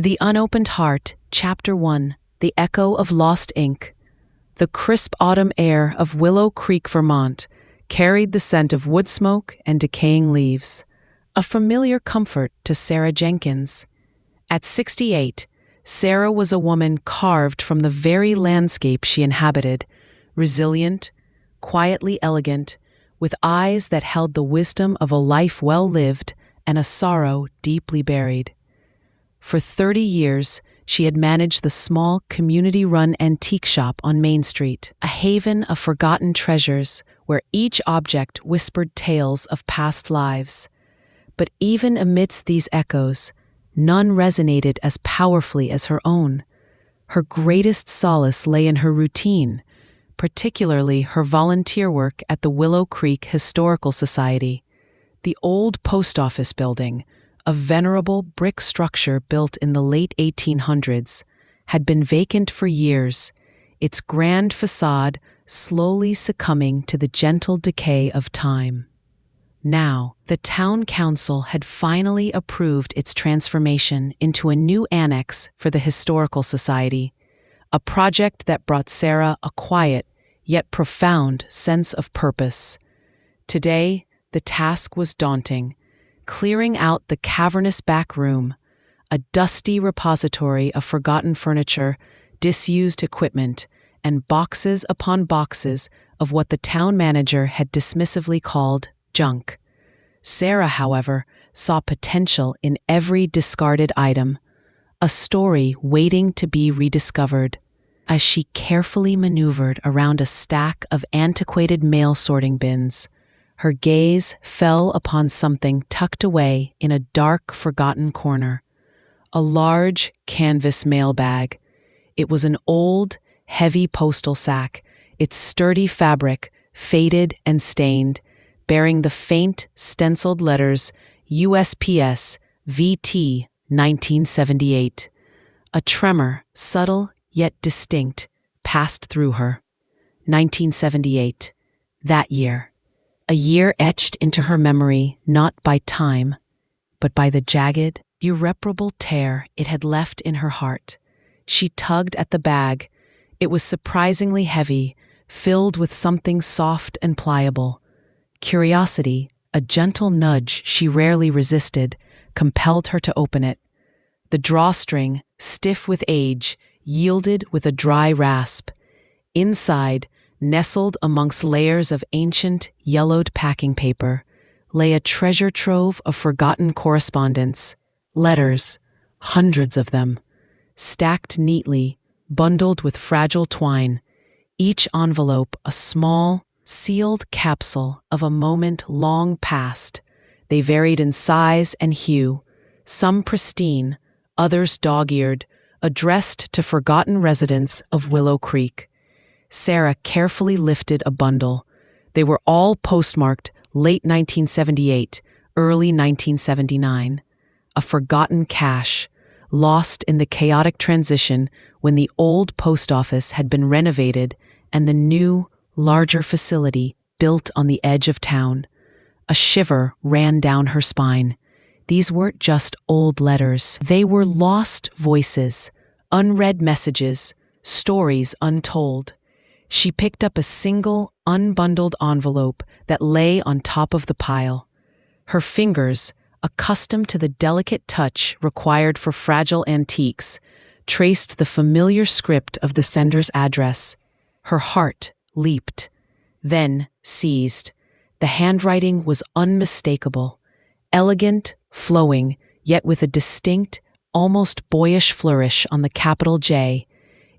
The Unopened Heart, Chapter 1, The Echo of Lost Ink. The crisp autumn air of Willow Creek, Vermont, carried the scent of wood smoke and decaying leaves, a familiar comfort to Sarah Jenkins. At 68, Sarah was a woman carved from the very landscape she inhabited, resilient, quietly elegant, with eyes that held the wisdom of a life well lived and a sorrow deeply buried. For 30 years, she had managed the small, community-run antique shop on Main Street, a haven of forgotten treasures where each object whispered tales of past lives. But even amidst these echoes, none resonated as powerfully as her own. Her greatest solace lay in her routine, particularly her volunteer work at the Willow Creek Historical Society. The old post office building, a venerable brick structure built in the late 1800s, had been vacant for years, its grand facade slowly succumbing to the gentle decay of time. Now, the town council had finally approved its transformation into a new annex for the Historical Society, a project that brought Sarah a quiet, yet profound sense of purpose. Today, the task was daunting, clearing out the cavernous back room, a dusty repository of forgotten furniture, disused equipment, and boxes upon boxes of what the town manager had dismissively called junk. Sarah, however, saw potential in every discarded item, a story waiting to be rediscovered. As she carefully maneuvered around a stack of antiquated mail sorting bins, her gaze fell upon something tucked away in a dark, forgotten corner. A large canvas mailbag. It was an old, heavy postal sack, its sturdy fabric faded and stained, bearing the faint, stenciled letters USPS VT 1978. A tremor, subtle yet distinct, passed through her. 1978. That year. A year etched into her memory not by time, but by the jagged, irreparable tear it had left in her heart. She tugged at the bag. It was surprisingly heavy, filled with something soft and pliable. Curiosity, a gentle nudge she rarely resisted, compelled her to open it. The drawstring, stiff with age, yielded with a dry rasp. Inside, nestled amongst layers of ancient, yellowed packing paper, lay a treasure trove of forgotten correspondence, letters, hundreds of them, stacked neatly, bundled with fragile twine, each envelope a small, sealed capsule of a moment long past. They varied in size and hue, some pristine, others dog-eared, addressed to forgotten residents of Willow Creek. Sarah carefully lifted a bundle. They were all postmarked late 1978, early 1979. A forgotten cache, lost in the chaotic transition when the old post office had been renovated and the new, larger facility built on the edge of town. A shiver ran down her spine. These weren't just old letters. They were lost voices, unread messages, stories untold. She picked up a single, unbundled envelope that lay on top of the pile. Her fingers, accustomed to the delicate touch required for fragile antiques, traced the familiar script of the sender's address. Her heart leaped, then seized. The handwriting was unmistakable, elegant, flowing, yet with a distinct, almost boyish flourish on the capital J.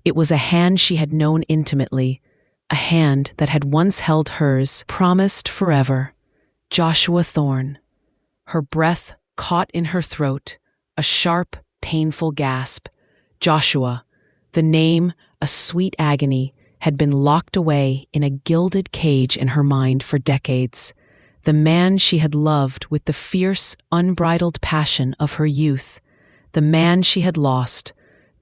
It was a hand she had known intimately, a hand that had once held hers, promised forever. Joshua Thorne. Her breath caught in her throat, a sharp, painful gasp. Joshua, the name, a sweet agony, had been locked away in a gilded cage in her mind for decades. The man she had loved with the fierce, unbridled passion of her youth. The man she had lost.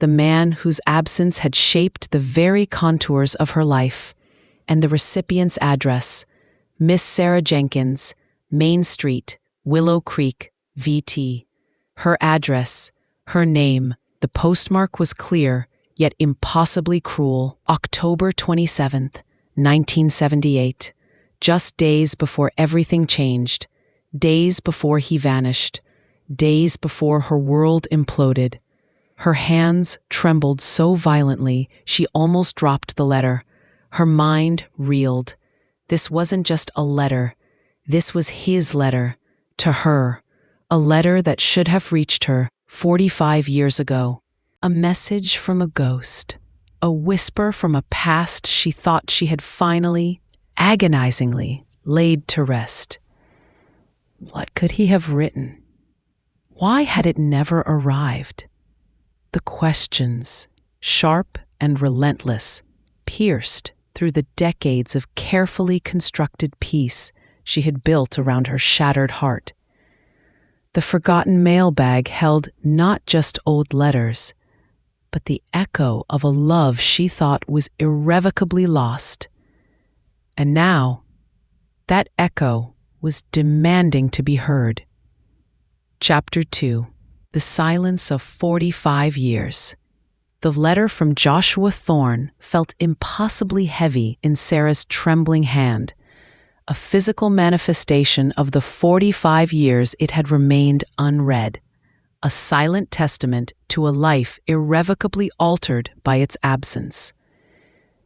The man whose absence had shaped the very contours of her life. And the recipient's address, Miss Sarah Jenkins, Main Street, Willow Creek, VT. Her address, her name, The postmark was clear, yet impossibly cruel. October 27th, 1978. Just days before everything changed. Days before he vanished. Days before her world imploded. Her hands trembled so violently she almost dropped the letter. Her mind reeled. This wasn't just a letter. This was his letter. To her. A letter that should have reached her 45 years ago. A message from a ghost. A whisper from a past she thought she had finally, agonizingly, laid to rest. What could he have written? Why had it never arrived? The questions, sharp and relentless, pierced through the decades of carefully constructed peace she had built around her shattered heart. The forgotten mailbag held not just old letters, but the echo of a love she thought was irrevocably lost. And now, that echo was demanding to be heard. Chapter 2. The Silence of 45 Years. The letter from Joshua Thorne felt impossibly heavy in Sarah's trembling hand, a physical manifestation of the 45 years it had remained unread, a silent testament to a life irrevocably altered by its absence.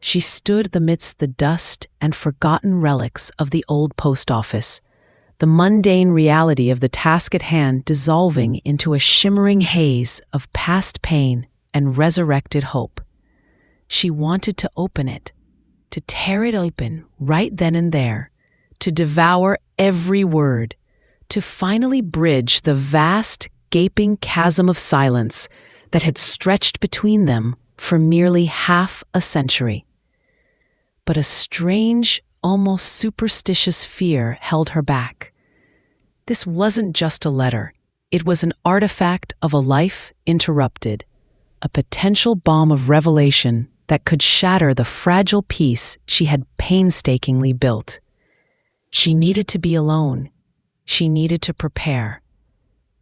She stood amidst the dust and forgotten relics of the old post office, the mundane reality of the task at hand dissolving into a shimmering haze of past pain and resurrected hope. She wanted to open it, to tear it open right then and there, to devour every word, to finally bridge the vast, gaping chasm of silence that had stretched between them for nearly half a century. But a strange, almost superstitious fear held her back. This wasn't just a letter. It was an artifact of a life interrupted, a potential bomb of revelation that could shatter the fragile peace she had painstakingly built. She needed to be alone. She needed to prepare.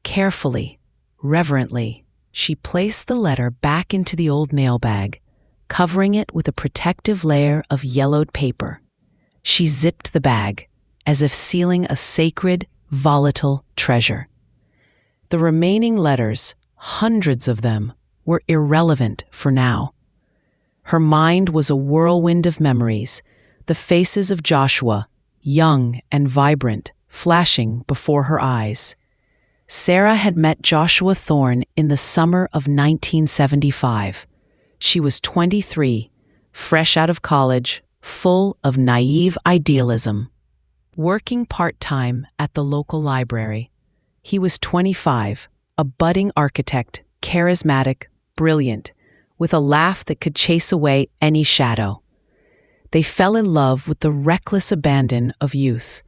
Carefully, reverently, she placed the letter back into the old mailbag, covering it with a protective layer of yellowed paper. She zipped the bag, as if sealing a sacred, volatile treasure. The remaining letters, hundreds of them, were irrelevant for now. Her mind was a whirlwind of memories, the faces of Joshua, young and vibrant, flashing before her eyes. Sarah had met Joshua Thorne in the summer of 1975. She was 23, fresh out of college, full of naive idealism. Working part-time at the local library. He was 25, a budding architect, charismatic, brilliant, with a laugh that could chase away any shadow. They fell in love with the reckless abandon of youth,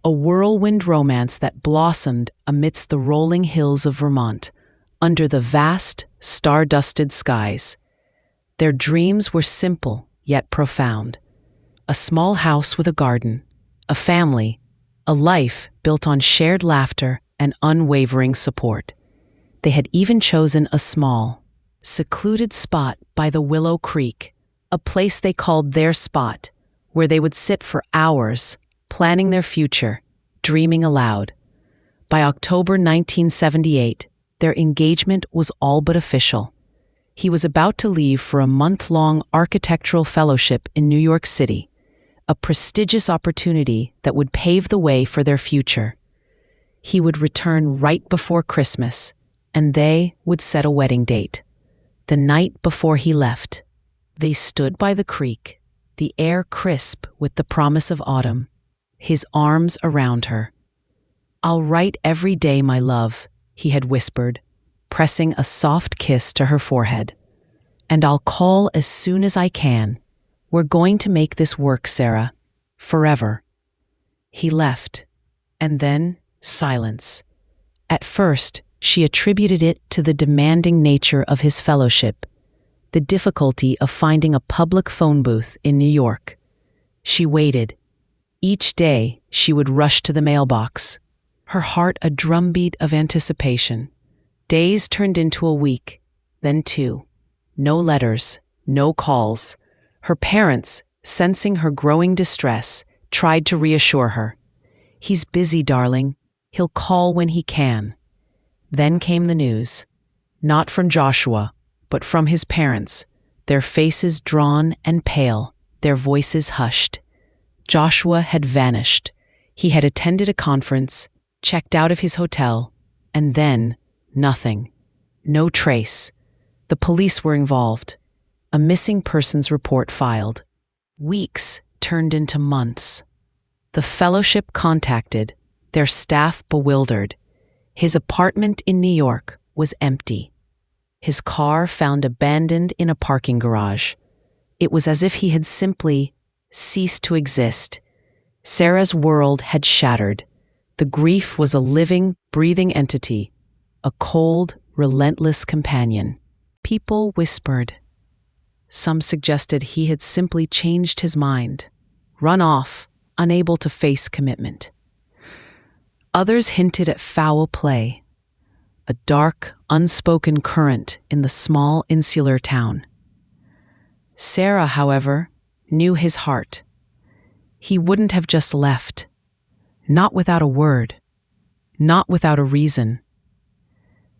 a whirlwind romance that blossomed amidst the rolling hills of Vermont, under the vast, star-dusted skies. Their dreams were simple yet profound. A small house with a garden, a family, a life built on shared laughter and unwavering support. They had even chosen a small, secluded spot by the Willow Creek, a place they called their spot, where they would sit for hours, planning their future, dreaming aloud. By October 1978, their engagement was all but official. He was about to leave for a month-long architectural fellowship in New York City, a prestigious opportunity that would pave the way for their future. He would return right before Christmas, and they would set a wedding date. The night before he left, they stood by the creek, the air crisp with the promise of autumn, his arms around her. "I'll write every day, my love," he had whispered, pressing a soft kiss to her forehead. "And I'll call as soon as I can. We're going to make this work, Sarah. Forever." He left, and then silence. At first, she attributed it to the demanding nature of his fellowship, the difficulty of finding a public phone booth in New York. She waited. Each day, she would rush to the mailbox, her heart a drumbeat of anticipation. Days turned into a week, then 2. No letters, no calls. Her parents, sensing her growing distress, tried to reassure her. "He's busy, darling. He'll call when he can." Then came the news. Not from Joshua, but from his parents, their faces drawn and pale, their voices hushed. Joshua had vanished. He had attended a conference, checked out of his hotel, and then nothing. No trace. The police were involved. A missing persons report filed. Weeks turned into months. The fellowship contacted, their staff bewildered. His apartment in New York was empty. His car found abandoned in a parking garage. It was as if he had simply ceased to exist. Sarah's world had shattered. The grief was a living, breathing entity, a cold, relentless companion. People whispered. Some suggested he had simply changed his mind, run off, unable to face commitment. Others hinted at foul play, a dark, unspoken current in the small insular town. Sarah, however, knew his heart. He wouldn't have just left, not without a word, not without a reason.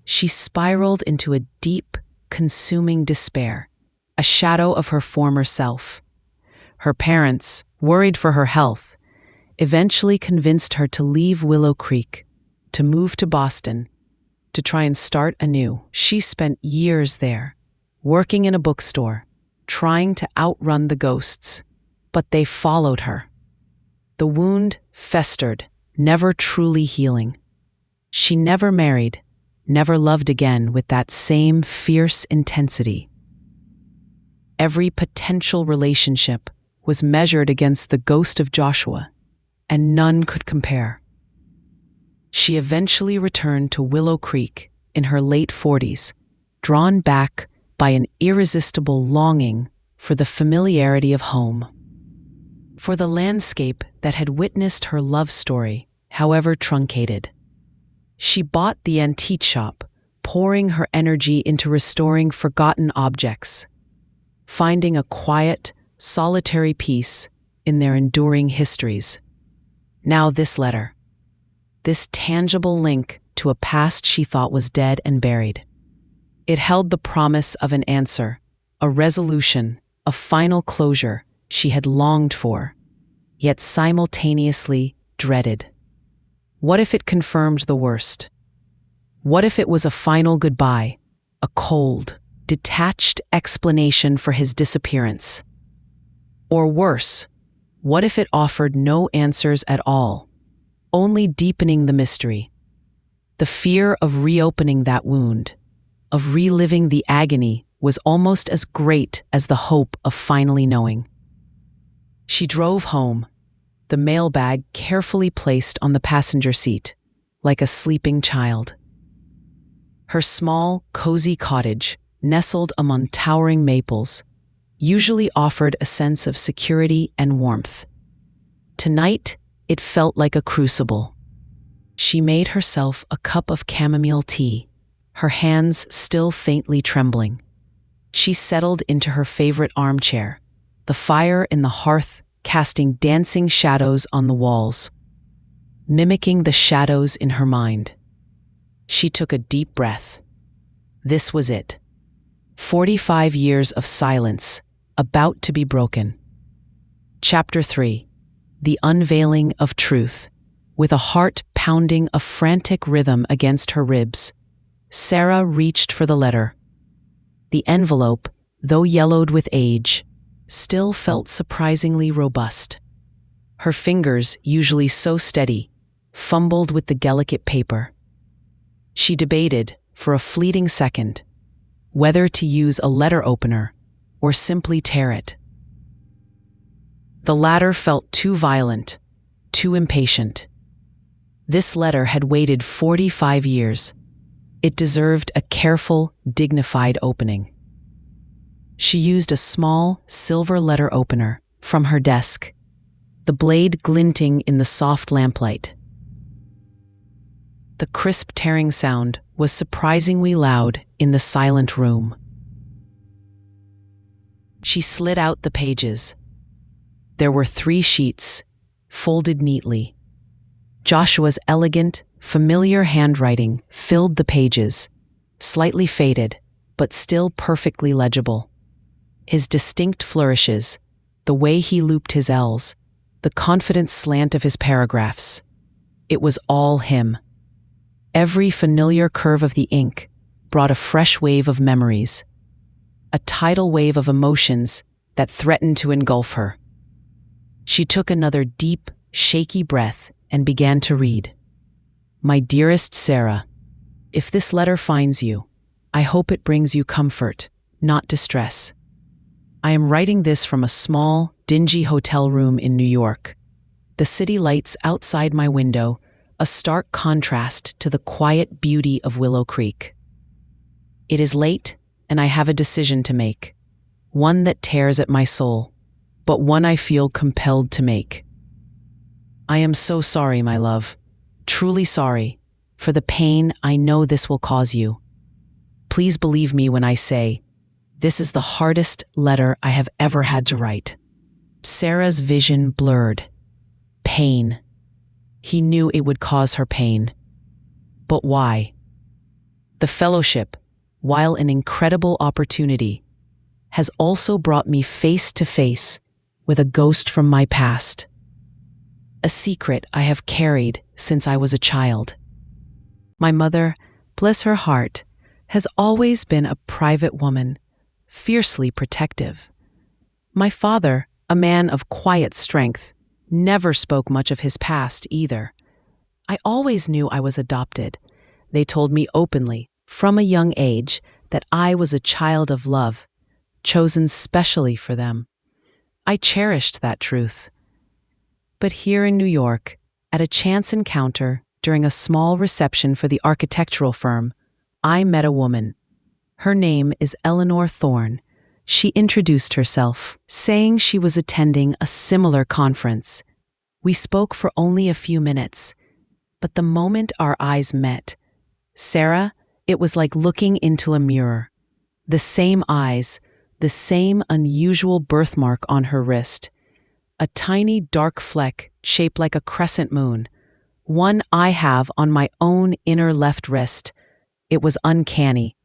She spiraled into a deep, consuming despair, a shadow of her former self. Her parents, worried for her health, eventually convinced her to leave Willow Creek, to move to Boston, to try and start anew. She spent years there, working in a bookstore, trying to outrun the ghosts, but they followed her. The wound festered, never truly healing. She never married, never loved again with that same fierce intensity. Every potential relationship was measured against the ghost of Joshua, and none could compare. She eventually returned to Willow Creek in her late 40s, drawn back by an irresistible longing for the familiarity of home, for the landscape that had witnessed her love story, however truncated. She bought the antique shop, pouring her energy into restoring forgotten objects, finding a quiet, solitary peace in their enduring histories. Now this letter, this tangible link to a past she thought was dead and buried. It held the promise of an answer, a resolution, a final closure she had longed for, yet simultaneously dreaded. What if it confirmed the worst? What if it was a final goodbye, a cold, detached explanation for his disappearance? Or worse, what if it offered no answers at all, only deepening the mystery? The fear of reopening that wound, of reliving the agony, was almost as great as the hope of finally knowing. She drove home, the mailbag carefully placed on the passenger seat, like a sleeping child. Her small, cozy cottage, nestled among towering maples, usually offered a sense of security and warmth. Tonight, it felt like a crucible. She made herself a cup of chamomile tea, her hands still faintly trembling. She settled into her favorite armchair, the fire in the hearth casting dancing shadows on the walls, mimicking the shadows in her mind. She took a deep breath. This was it. 45 years of silence, about to be broken. Chapter 3. The Unveiling of Truth. With a heart pounding a frantic rhythm against her ribs, Sarah reached for the letter. The envelope, though yellowed with age, still felt surprisingly robust. Her fingers, usually so steady, fumbled with the delicate paper. She debated, for a fleeting second, whether to use a letter opener or simply tear it. The latter felt too violent, too impatient. This letter had waited 45 years. It deserved a careful, dignified opening. She used a small, silver letter opener from her desk, the blade glinting in the soft lamplight. The crisp tearing sound was surprisingly loud in the silent room. She slid out the pages. There were 3 sheets, folded neatly. Joshua's elegant, familiar handwriting filled the pages, slightly faded, but still perfectly legible. His distinct flourishes, the way he looped his L's, the confident slant of his paragraphs. It was all him. Every familiar curve of the ink brought a fresh wave of memories, a tidal wave of emotions that threatened to engulf her. She took another deep, shaky breath and began to read. My dearest Sarah, if this letter finds you, I hope it brings you comfort, not distress. I am writing this from a small, dingy hotel room in New York. The city lights outside my window, a stark contrast to the quiet beauty of Willow Creek. It is late, and I have a decision to make, one that tears at my soul, but one I feel compelled to make. I am so sorry, my love, truly sorry, for the pain I know this will cause you. Please believe me when I say, this is the hardest letter I have ever had to write. Sarah's vision blurred. Pain. He knew it would cause her pain. But why? The fellowship, while an incredible opportunity, has also brought me face to face with a ghost from my past. A secret I have carried since I was a child. My mother, bless her heart, has always been a private woman, fiercely protective. My father, a man of quiet strength, never spoke much of his past either. I always knew I was adopted. They told me openly, from a young age, that I was a child of love, chosen specially for them. I cherished that truth. But here in New York, at a chance encounter during a small reception for the architectural firm, I met a woman. Her name is Eleanor Thorne. She introduced herself, saying she was attending a similar conference. We spoke for only a few minutes, but the moment our eyes met, Sarah, it was like looking into a mirror. The same eyes, the same unusual birthmark on her wrist, a tiny dark fleck shaped like a crescent moon, one I have on my own inner left wrist. It was uncanny,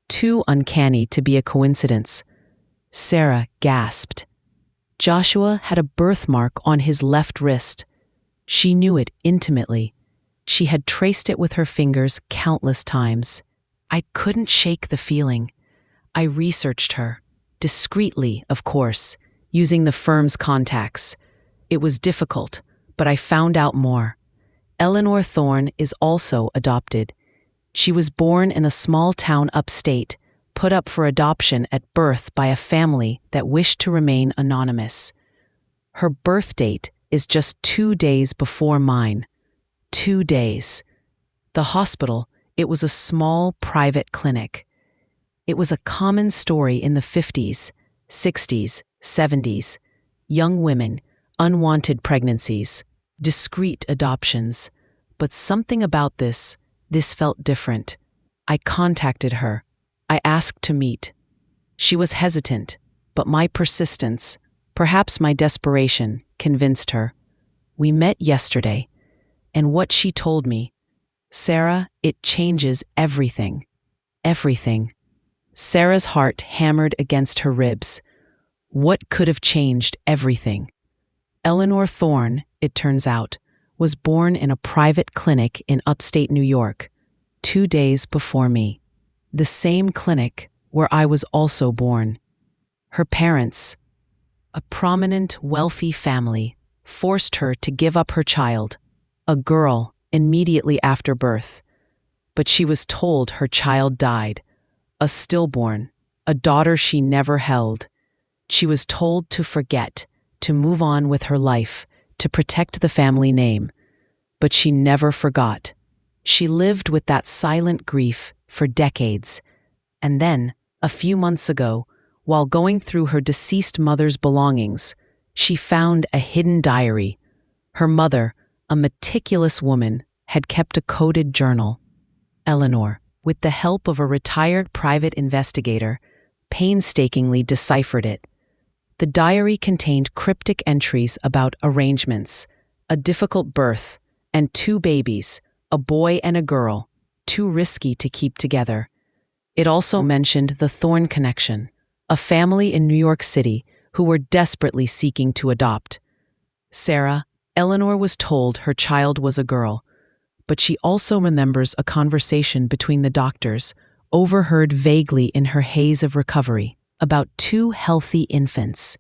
too uncanny to be a coincidence. Sarah gasped. Joshua had a birthmark on his left wrist. She knew it intimately. She had traced it with her fingers countless times. I couldn't shake the feeling. I researched her, discreetly, of course, using the firm's contacts. It was difficult, but I found out more. Eleanor Thorne is also adopted. She was born in a small town upstate, put up for adoption at birth by a family that wished to remain anonymous. Her birth date is just 2 days before mine. 2 days. The hospital, it was a small private clinic. It was a common story in the 50s, 60s, 70s. Young women, unwanted pregnancies, discreet adoptions. But something about this felt different. I contacted her. I asked to meet. She was hesitant, but my persistence, perhaps my desperation, convinced her. We met yesterday, and what she told me, Sarah, it changes everything. Everything. Sarah's heart hammered against her ribs. What could have changed everything? Eleanor Thorne, it turns out, was born in a private clinic in upstate New York, 2 days before me. The same clinic where I was also born. Her parents, a prominent, wealthy family, forced her to give up her child, a girl, immediately after birth. But she was told her child died, a stillborn, a daughter she never held. She was told to forget, to move on with her life, to protect the family name. But she never forgot. She lived with that silent grief for decades. And then, a few months ago, while going through her deceased mother's belongings, she found a hidden diary. Her mother, a meticulous woman, had kept a coded journal. Eleanor, with the help of a retired private investigator, painstakingly deciphered it. The diary contained cryptic entries about arrangements, a difficult birth, and 2 babies, a boy and a girl, too risky to keep together. It also mentioned the Thorne connection, a family in New York City who were desperately seeking to adopt. Sarah, Eleanor was told her child was a girl, but she also remembers a conversation between the doctors, overheard vaguely in her haze of recovery, about 2 healthy infants.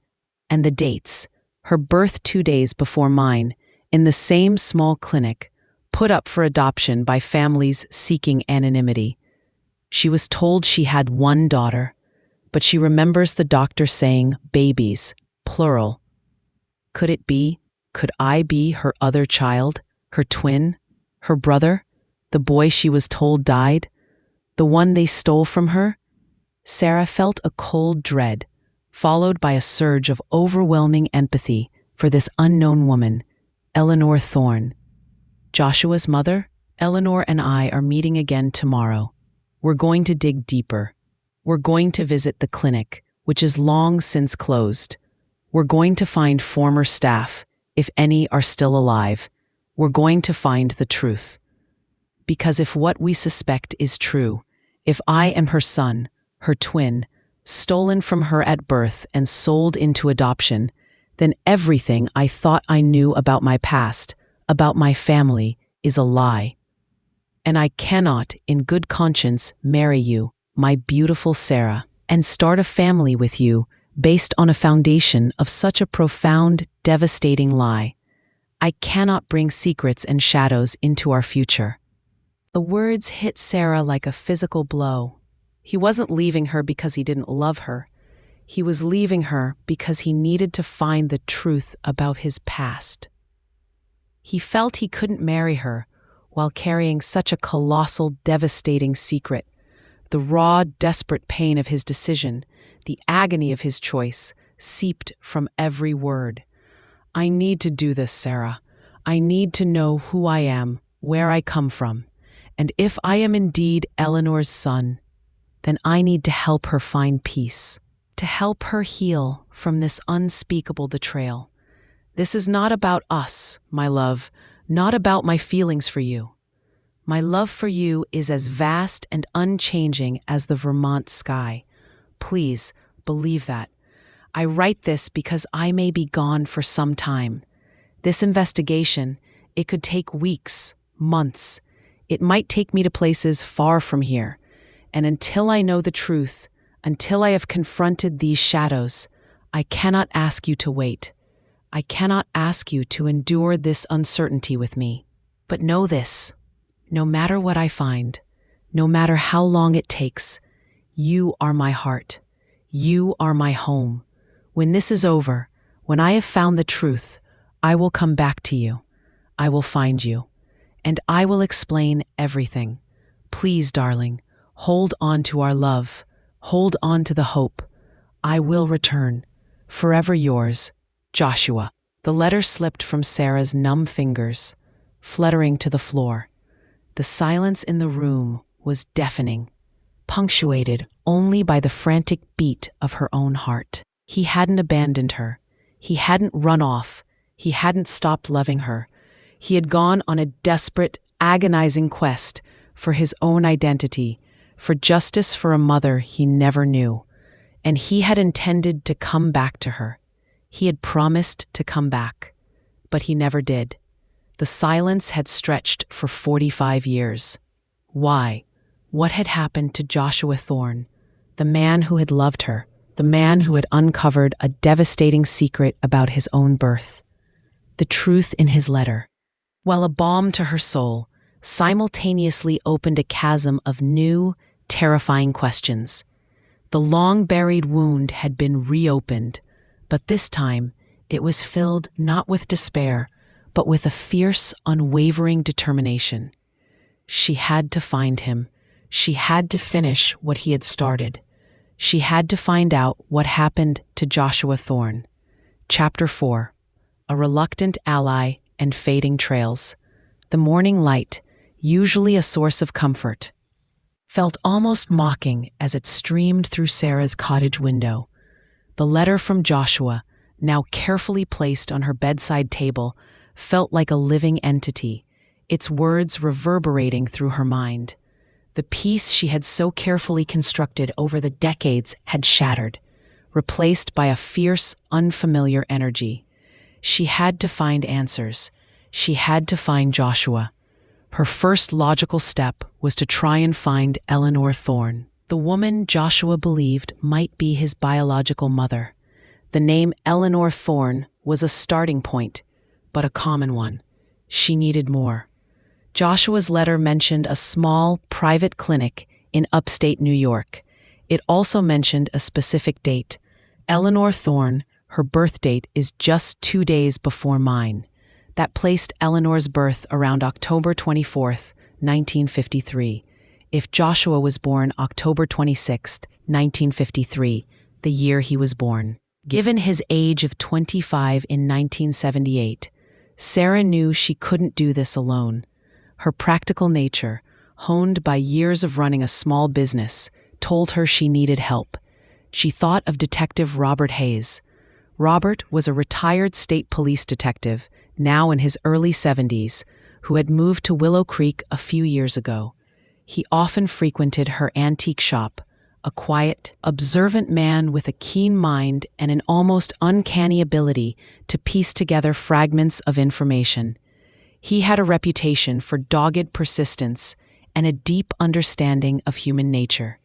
And the dates, her birth 2 days before mine, in the same small clinic, put up for adoption by families seeking anonymity. She was told she had 1 daughter, but she remembers the doctor saying babies, plural. Could it be? Could I be her other child, her twin, her brother, the boy she was told died, the one they stole from her? Sarah felt a cold dread, followed by a surge of overwhelming empathy for this unknown woman, Eleanor Thorne. Joshua's mother, Eleanor and I are meeting again tomorrow. We're going to dig deeper. We're going to visit the clinic, which is long since closed. We're going to find former staff, if any are still alive. We're going to find the truth. Because if what we suspect is true, if I am her son, her twin, stolen from her at birth and sold into adoption, then everything I thought I knew about my past, about my family, is a lie. And I cannot, in good conscience, marry you, my beautiful Sarah, and start a family with you based on a foundation of such a profound, devastating lie. I cannot bring secrets and shadows into our future. The words hit Sarah like a physical blow. He wasn't leaving her because he didn't love her. He was leaving her because he needed to find the truth about his past. He felt he couldn't marry her while carrying such a colossal, devastating secret. The raw, desperate pain of his decision, the agony of his choice, seeped from every word. I need to do this, Sarah. I need to know who I am, where I come from. And if I am indeed Eleanor's son, then I need to help her find peace, to help her heal from this unspeakable betrayal. This is not about us, my love, not about my feelings for you. My love for you is as vast and unchanging as the Vermont sky. Please, believe that. I write this because I may be gone for some time. This investigation, it could take weeks, months. It might take me to places far from here. And until I know the truth, until I have confronted these shadows, I cannot ask you to wait. I cannot ask you to endure this uncertainty with me. But know this, no matter what I find, no matter how long it takes, you are my heart. You are my home. When this is over, when I have found the truth, I will come back to you. I will find you. And I will explain everything. Please, darling, hold on to our love. Hold on to the hope. I will return. Forever yours, Joshua. The letter slipped from Sarah's numb fingers, fluttering to the floor. The silence in the room was deafening, punctuated only by the frantic beat of her own heart. He hadn't abandoned her. He hadn't run off. He hadn't stopped loving her. He had gone on a desperate, agonizing quest for his own identity, for justice for a mother he never knew. And he had intended to come back to her. He had promised to come back, but he never did. The silence had stretched for 45 years. Why? What had happened to Joshua Thorne, the man who had loved her, the man who had uncovered a devastating secret about his own birth? The truth in his letter, while a balm to her soul, simultaneously opened a chasm of new, terrifying questions. The long-buried wound had been reopened, but this time it was filled not with despair, but with a fierce, unwavering determination. She had to find him. She had to finish what he had started. She had to find out what happened to Joshua Thorne. Chapter 4. A Reluctant Ally and Fading Trails. The morning light, usually a source of comfort, felt almost mocking as it streamed through Sarah's cottage window. The letter from Joshua, now carefully placed on her bedside table, felt like a living entity, its words reverberating through her mind. The peace she had so carefully constructed over the decades had shattered, replaced by a fierce, unfamiliar energy. She had to find answers. She had to find Joshua. Her first logical step was to try and find Eleanor Thorne, the woman Joshua believed might be his biological mother. The name Eleanor Thorne was a starting point, but a common one. She needed more. Joshua's letter mentioned a small, private clinic in upstate New York. It also mentioned a specific date. Eleanor Thorne, her birth date is just 2 days before mine. That placed Eleanor's birth around October 24th, 1953. If Joshua was born October 26th, 1953, the year he was born. Given his age of 25 in 1978, Sarah knew she couldn't do this alone. Her practical nature, honed by years of running a small business, told her she needed help. She thought of Detective Robert Hayes. Robert was a retired state police detective, now in his early 70s, who had moved to Willow Creek a few years ago. He often frequented her antique shop, a quiet, observant man with a keen mind and an almost uncanny ability to piece together fragments of information. He had a reputation for dogged persistence and a deep understanding of human nature.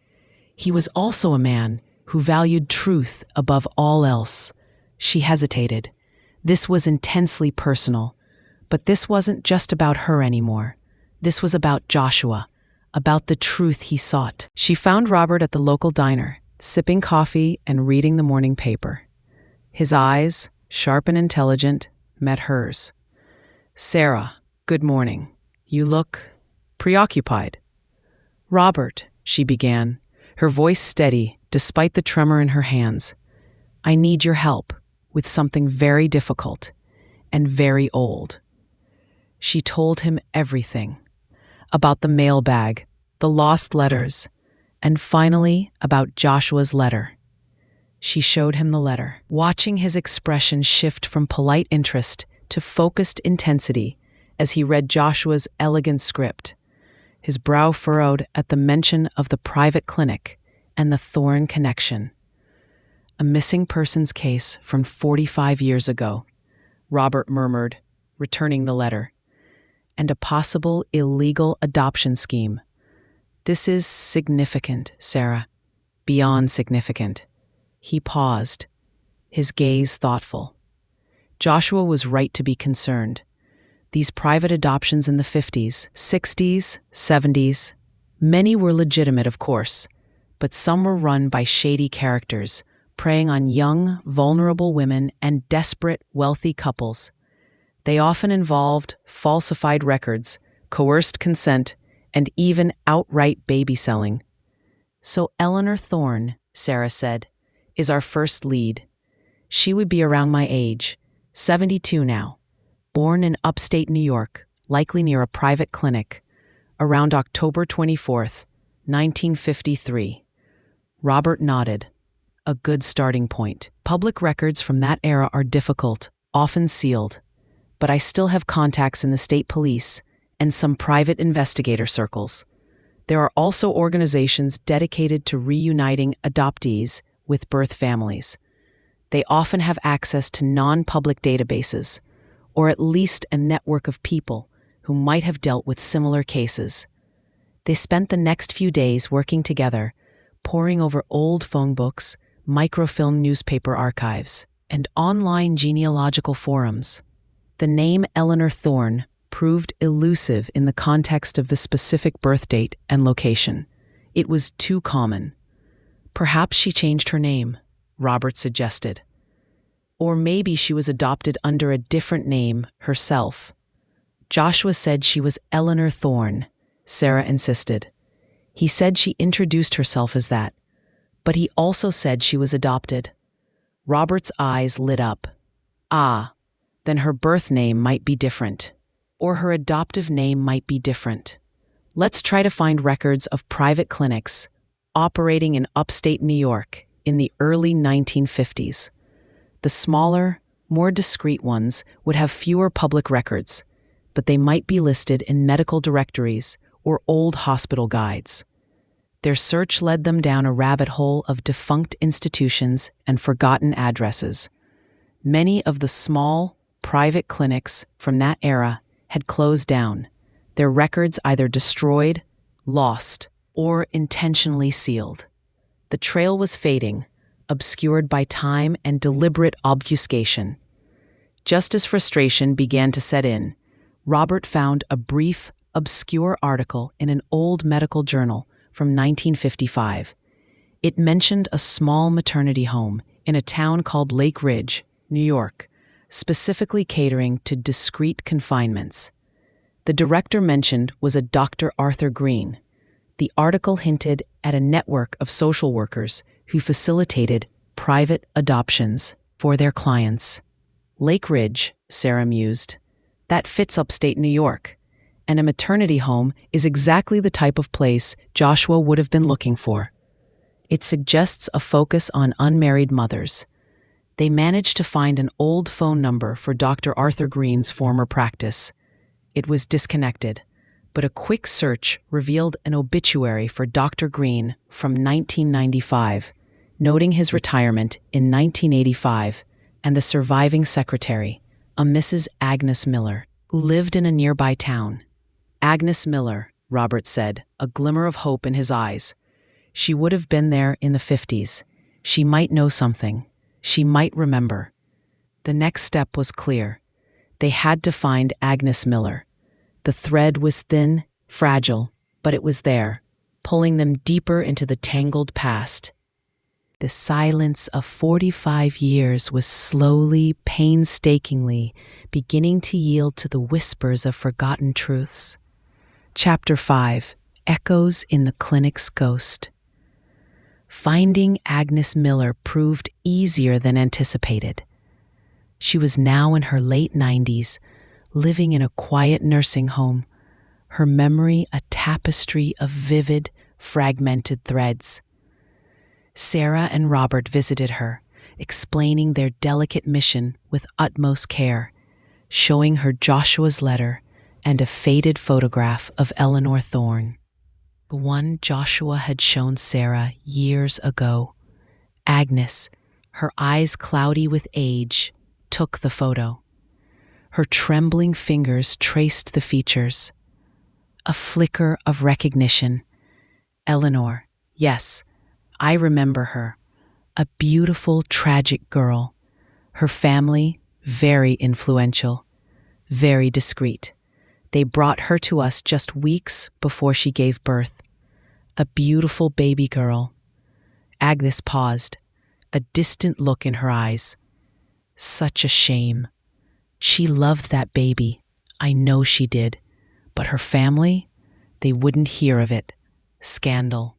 He was also a man who valued truth above all else. She hesitated. This was intensely personal, but this wasn't just about her anymore. This was about Joshua, about the truth he sought. She found Robert at the local diner, sipping coffee and reading the morning paper. His eyes, sharp and intelligent, met hers. "Sarah, good morning. You look preoccupied." "Robert," she began, her voice steady despite the tremor in her hands, "I need your help with something very difficult and very old." She told him everything. About the mailbag, the lost letters, and finally about Joshua's letter. She showed him the letter, watching his expression shift from polite interest to focused intensity as he read Joshua's elegant script, his brow furrowed at the mention of the private clinic and the Thorne connection. "A missing persons case from 45 years ago," Robert murmured, returning the letter, "and a possible illegal adoption scheme. This is significant, Sarah, beyond significant." He paused, his gaze thoughtful. Joshua was right to be concerned. These private adoptions in the 50s, 60s, 70s, many were legitimate, of course, but some were run by shady characters, preying on young, vulnerable women and desperate, wealthy couples. They often involved falsified records, coerced consent, and even outright baby selling. "So Eleanor Thorne," Sarah said, "is our first lead. She would be around my age, 72 now, born in upstate New York, likely near a private clinic, around October 24th, 1953. Robert nodded. A good starting point. Public records from that era are difficult, often sealed, but I still have contacts in the state police and some private investigator circles. There are also organizations dedicated to reuniting adoptees with birth families. They often have access to non-public databases, or at least a network of people who might have dealt with similar cases. They spent the next few days working together, poring over old phone books, microfilm newspaper archives, and online genealogical forums. The name Eleanor Thorne proved elusive in the context of the specific birth date and location. It was too common. "Perhaps she changed her name," Robert suggested. "Or maybe she was adopted under a different name herself." "Joshua said she was Eleanor Thorne," Sarah insisted. "He said she introduced herself as that, but he also said she was adopted." Robert's eyes lit up. "Ah, then her birth name might be different." Or her adoptive name might be different. Let's try to find records of private clinics operating in upstate New York in the early 1950s. The smaller, more discreet ones would have fewer public records, but they might be listed in medical directories or old hospital guides. Their search led them down a rabbit hole of defunct institutions and forgotten addresses. Many of the small, private clinics from that era had closed down, their records either destroyed, lost, or intentionally sealed. The trail was fading, obscured by time and deliberate obfuscation. Just as frustration began to set in, Robert found a brief, obscure article in an old medical journal from 1955. It mentioned a small maternity home in a town called Lake Ridge, New York, specifically catering to discreet confinements. The director mentioned was a Dr. Arthur Green. The article hinted at a network of social workers who facilitated private adoptions for their clients. Lake Ridge, Sarah mused. That fits upstate New York, and a maternity home is exactly the type of place Joshua would have been looking for. It suggests a focus on unmarried mothers. They managed to find an old phone number for Dr. Arthur Green's former practice. It was disconnected, but a quick search revealed an obituary for Dr. Green from 1995, noting his retirement in 1985 and the surviving secretary, a Mrs. Agnes Miller, who lived in a nearby town. Agnes Miller, Robert said, a glimmer of hope in his eyes. She would have been there in the 50s. She might know something. She might remember. The next step was clear. They had to find Agnes Miller. The thread was thin, fragile, but it was there, pulling them deeper into the tangled past. The silence of 45 years was slowly, painstakingly beginning to yield to the whispers of forgotten truths. Chapter 5: Echoes in the Clinic's Ghost. Finding Agnes Miller proved easier than anticipated. She was now in her late 90s, living in a quiet nursing home, her memory a tapestry of vivid, fragmented threads. Sarah and Robert visited her, explaining their delicate mission with utmost care, showing her Joshua's letter and a faded photograph of Eleanor Thorne, the one Joshua had shown Sarah years ago. Agnes, her eyes cloudy with age, took the photo. Her trembling fingers traced the features. A flicker of recognition. Eleanor, yes, I remember her. A beautiful, tragic girl. Her family, very influential, very discreet. They brought her to us just weeks before she gave birth. A beautiful baby girl. Agnes paused, a distant look in her eyes. Such a shame. She loved that baby. I know she did. But her family? They wouldn't hear of it. Scandal.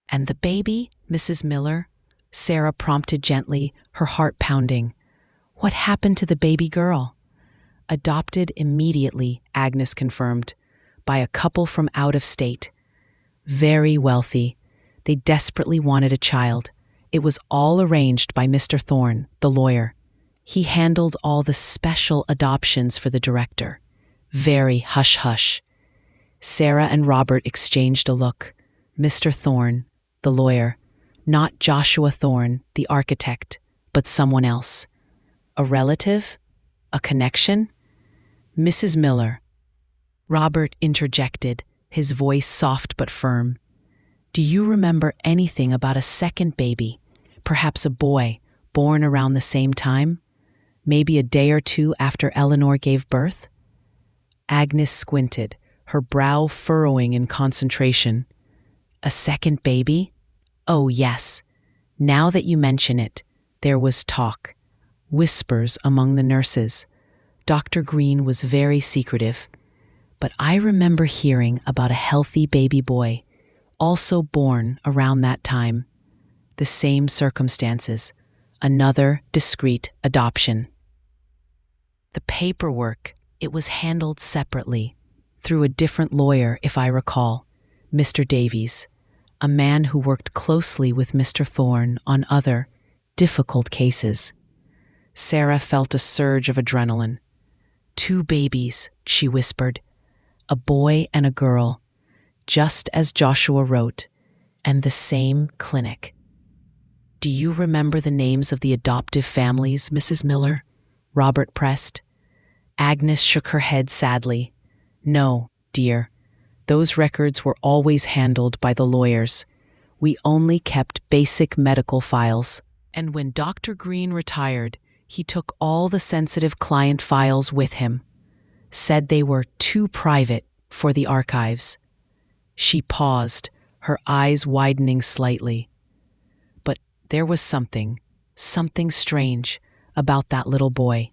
And the baby, Mrs. Miller? Sarah prompted gently, her heart pounding. What happened to the baby girl? Adopted immediately, Agnes confirmed, by a couple from out of state. Very wealthy. They desperately wanted a child. It was all arranged by Mr. Thorne, the lawyer. He handled all the special adoptions for the director. Very hush-hush. Sarah and Robert exchanged a look. Mr. Thorne, the lawyer, not Joshua Thorne, the architect, but someone else. A relative? A connection? Mrs. Miller. Robert interjected, his voice soft but firm. Do you remember anything about a second baby, perhaps a boy, born around the same time? Maybe a day or two after Eleanor gave birth? Agnes squinted, her brow furrowing in concentration. A second baby? Oh, yes. Now that you mention it, there was talk. Whispers among the nurses. Dr. Green was very secretive. But I remember hearing about a healthy baby boy, also born around that time. The same circumstances. Another discreet adoption. The paperwork, It was handled separately, through a different lawyer, if I recall, Mr. Davies, a man who worked closely with Mr. Thorne on other, difficult cases. Sarah felt a surge of adrenaline. 2 babies, she whispered, a boy and a girl, just as Joshua wrote, and the same clinic. Do you remember the names of the adoptive families, Mrs. Miller? Robert pressed. Agnes shook her head sadly. No, dear. Those records were always handled by the lawyers. We only kept basic medical files. And when Dr. Green retired, he took all the sensitive client files with him. Said they were too private for the archives. She paused, her eyes widening slightly. But there was something strange about that little boy.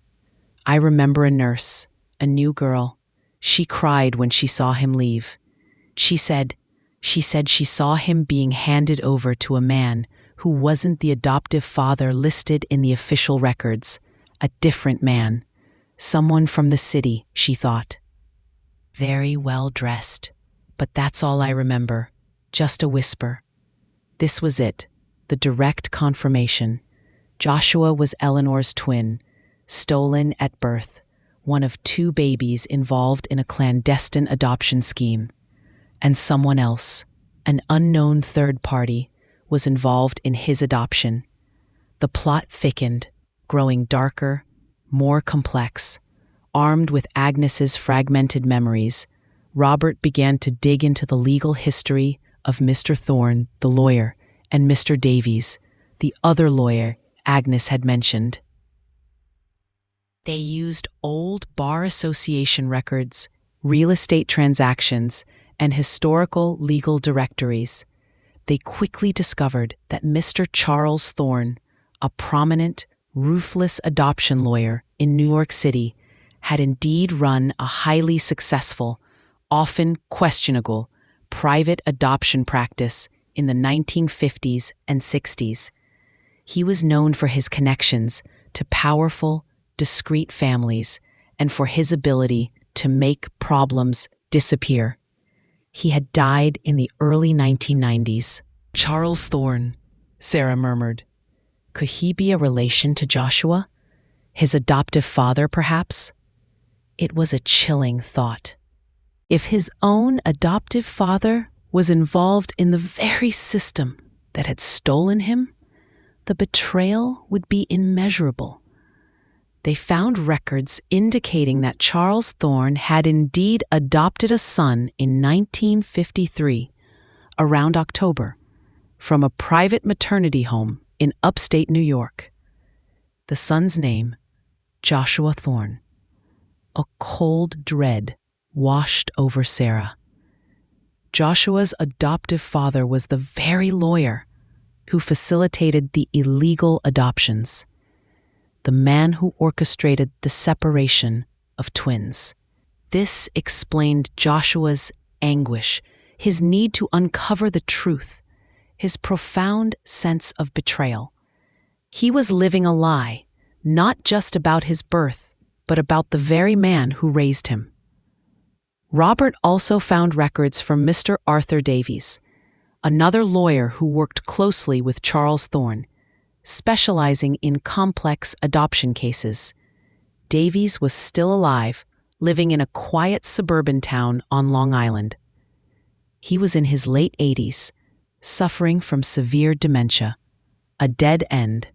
I remember a nurse, a new girl. She cried when she saw him leave. She said she saw him being handed over to a man who wasn't the adoptive father listed in the official records. A different man. Someone from the city, she thought. Very well dressed. But that's all I remember. Just a whisper. This was it, the direct confirmation. Joshua was Eleanor's twin, stolen at birth, one of 2 babies involved in a clandestine adoption scheme. And someone else, an unknown third party, was involved in his adoption. The plot thickened, growing darker, more complex. Armed with Agnes's fragmented memories, Robert began to dig into the legal history of Mr. Thorne, the lawyer, and Mr. Davies, the other lawyer Agnes had mentioned. They used old Bar Association records, real estate transactions, and historical legal directories. They quickly discovered that Mr. Charles Thorne, a prominent, ruthless adoption lawyer in New York City, had indeed run a highly successful, often questionable, private adoption practice in the 1950s and 60s. He was known for his connections to powerful, discreet families and for his ability to make problems disappear. He had died in the early 1990s. Charles Thorne, Sarah murmured. Could he be a relation to Joshua? His adoptive father, perhaps? It was a chilling thought. If his own adoptive father was involved in the very system that had stolen him, the betrayal would be immeasurable. They found records indicating that Charles Thorne had indeed adopted a son in 1953, around October, from a private maternity home in upstate New York. The son's name, Joshua Thorne. A cold dread washed over Sarah. Joshua's adoptive father was the very lawyer who facilitated the illegal adoptions, the man who orchestrated the separation of twins. This explained Joshua's anguish, his need to uncover the truth, his profound sense of betrayal. He was living a lie, not just about his birth, but about the very man who raised him. Robert also found records from Mr. Arthur Davies, another lawyer who worked closely with Charles Thorne, specializing in complex adoption cases. Davies was still alive, living in a quiet suburban town on Long Island. He was in his late 80s, suffering from severe dementia, a dead end.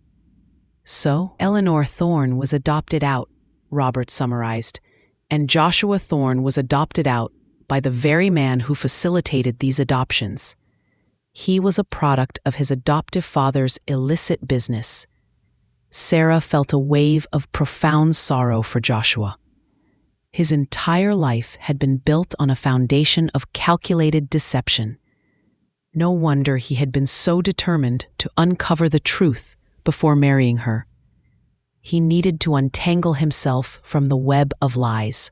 So, Eleanor Thorne was adopted out, Robert summarized, and Joshua Thorne was adopted out by the very man who facilitated these adoptions. He was a product of his adoptive father's illicit business. Sarah felt a wave of profound sorrow for Joshua. His entire life had been built on a foundation of calculated deception. No wonder he had been so determined to uncover the truth before marrying her. He needed to untangle himself from the web of lies.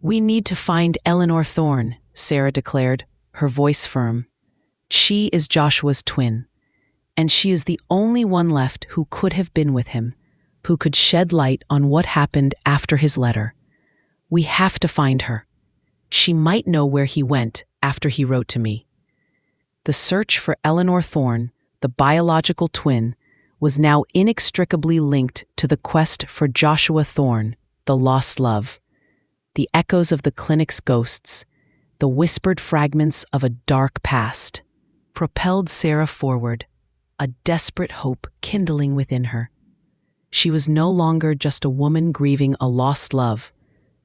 We need to find Eleanor Thorne, Sarah declared, her voice firm. She is Joshua's twin, and she is the only one left who could have been with him, who could shed light on what happened after his letter. We have to find her. She might know where he went after he wrote to me. The search for Eleanor Thorne, the biological twin, was now inextricably linked to the quest for Joshua Thorne, the lost love. The echoes of the clinic's ghosts, the whispered fragments of a dark past, propelled Sarah forward, a desperate hope kindling within her. She was no longer just a woman grieving a lost love.